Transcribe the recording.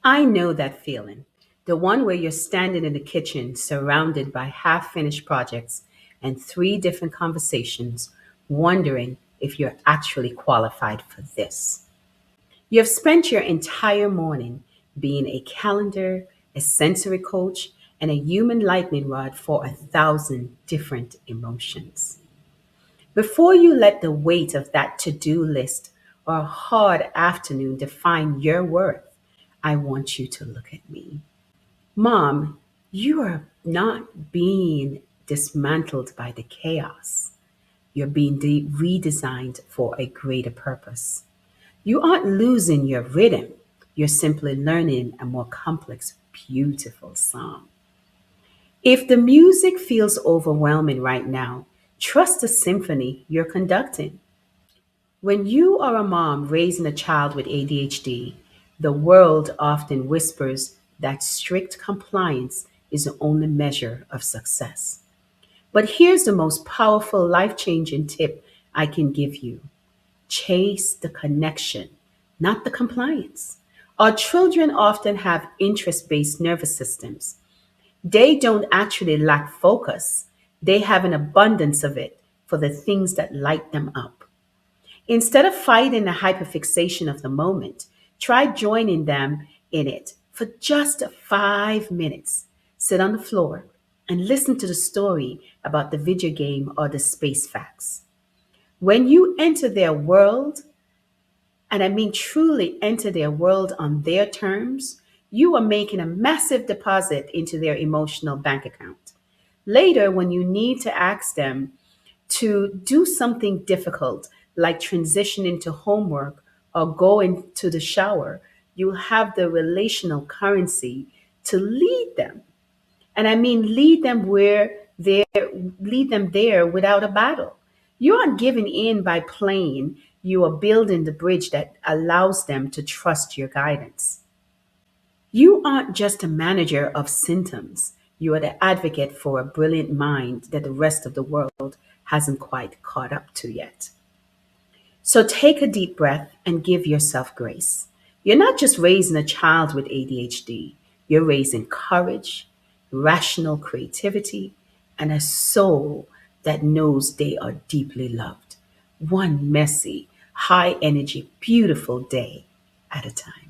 I know that feeling. The one where you're standing in the kitchen surrounded by half finished projects and three different conversations, wondering if you're actually qualified for this. You have spent your entire morning being a calendar, a sensory coach, and a human lightning rod for 1,000 different emotions. Before you let the weight of that to do list or a hard afternoon define your worth, I want you to look at me. Mom, you are not being dismantled by the chaos. You're being redesigned for a greater purpose. You aren't losing your rhythm. You're simply learning a more complex, beautiful song. If the music feels overwhelming right now, trust the symphony you're conducting. When you are a mom raising a child with ADHD, the world often whispers that strict compliance is the only measure of success. But here's the most powerful, life changing tip I can give you: chase the connection, not the compliance. Our children often have interest based nervous systems. They don't actually lack focus, they have an abundance of it for the things that light them up. Instead of fighting the hyperfixation of the moment, try joining them in it for just 5 minutes. Sit on the floor and listen to the story about the video game or the space facts. When you enter their world, and I mean truly enter their world on their terms, you are making a massive deposit into their emotional bank account. Later, when you need to ask them to do something difficult, like transition into homework or go into the shower, you'll have the relational currency to lead them. And I mean lead them there without a battle. You aren't giving in by playing, you are building the bridge that allows them to trust your guidance. You aren't just a manager of symptoms, you are the advocate for a brilliant mind that the rest of the world hasn't quite caught up to yet. So take a deep breath and give yourself grace. You're not just raising a child with ADHD, you're raising courage, rational creativity, and a soul that knows they are deeply loved. One messy, high energy, beautiful day at a time.